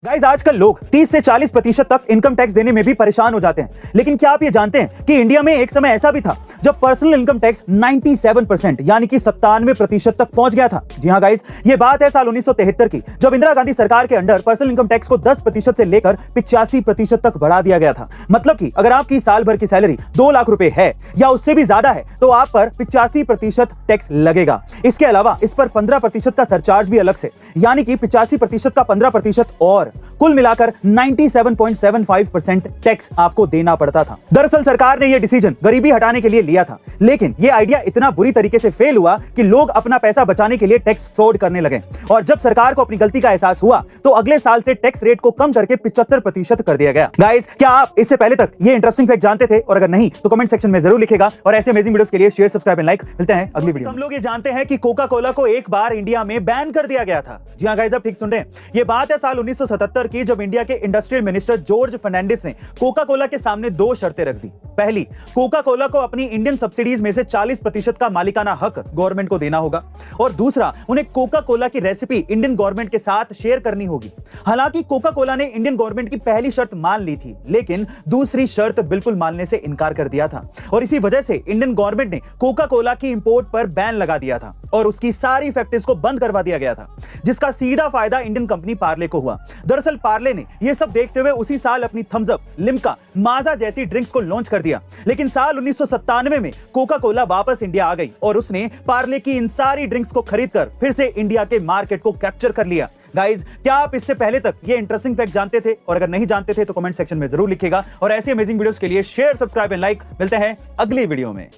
Guys आजकल लोग 30 से 40% तक इनकम टैक्स देने में भी परेशान हो जाते हैं। लेकिन क्या आप ये जानते हैं कि इंडिया में एक समय ऐसा भी था जब पर्सनल इनकम टैक्स 97% यानी कि 97% तक पहुंच गया था। जी हां गाइस, ये बात है साल 1973 की, जब इंदिरा गांधी सरकार के अंडर पर्सनल इनकम टैक्स को 10% से लेकर 85% तक बढ़ा दिया गया था। मतलब कि अगर आपकी साल भर की सैलरी 2 लाख रुपए है या उससे भी ज्यादा है तो आप पर 85% टैक्स लगेगा। इसके अलावा इस पर 15% का सरचार्ज भी अलग से, यानी कि 85% का 15% और कुल मिलाकर 97.75% टैक्स आपको देना पड़ता था। दरअसल सरकार ने यह डिसीजन गरीबी हटाने के लिए लिया था, लेकिन यह आइडिया इतना बुरी तरीके से फेल हुआ कि लोग अपना पैसा बचाने के लिए टैक्स फ्रॉड करने लगे। और जब सरकार को अपनी गलती का एहसास हुआ तो अगले साल से टैक्स रेट को कम करके 75% कर दिया गया। गाइस, क्या आप इससे पहले तक ये इंटरेस्टिंग फैक्ट जानते थे? और अगर नहीं तो कमेंट सेक्शन में जरूर लिखेगा। और ऐसे अमेजिंग वीडियोस के लिए शेयर, सब्सक्राइब एंड लाइक। मिलते हैं अगली वीडियो में। हम लोग ये जानते हैं कि कोका कोला को एक बार इंडिया में बैन कर दिया गया था। जी हां गाइस, आप ठीक सुन रहे हैं। ये बात है साल 1977 की, जब इंडिया के इंडस्ट्रियल मिनिस्टर जॉर्ज फर्नांडिस ने कोका कोला के सामने 2 शर्तें रख दी। पहली, कोका कोला को अपनी इंडियन सब्सिडीज में से 40% का मालिकाना हक गवर्नमेंट को देना होगा। और दूसरा, उन्हें कोका कोला की रेसिपी इंडियन गवर्नमेंट के साथ शेयर करनी होगी। हालांकि कोका कोला ने इंडियन गवर्नमेंट की पहली शर्त मान ली थी, लेकिन दूसरी शर्त बिल्कुल मानने से इनकार कर दिया था। और इसी वजह से इंडियन गवर्नमेंट ने कोका कोला की इंपोर्ट पर बैन लगा दिया था और उसकी सारी फैक्ट्रीज को बंद करवा दिया गया था, जिसका सीधा फायदा इंडियन कंपनी पार्ले को हुआ। दरअसल पार्ले ने यह सब देखते हुए उसी साल अपनी थम्स अप, लिम्का, माजा जैसी ड्रिंक्स को लॉन्च कर दिया। लेकिन साल 1997 में कोका कोला वापस इंडिया आ गई और उसने पार्ले की इन सारी ड्रिंक्स को खरीदकर फिर से इंडिया के मार्केट को कैप्चर कर लिया। गाइज, क्या आप इससे पहले तक ये इंटरेस्टिंग फैक्ट जानते थे? और अगर नहीं जानते थे तो कमेंट सेक्शन में जरूर लिखिएगा। और ऐसे अमेजिंग वीडियोस के लिए शेयर, सब्सक्राइब एंड लाइक। मिलते हैं अगली वीडियो में।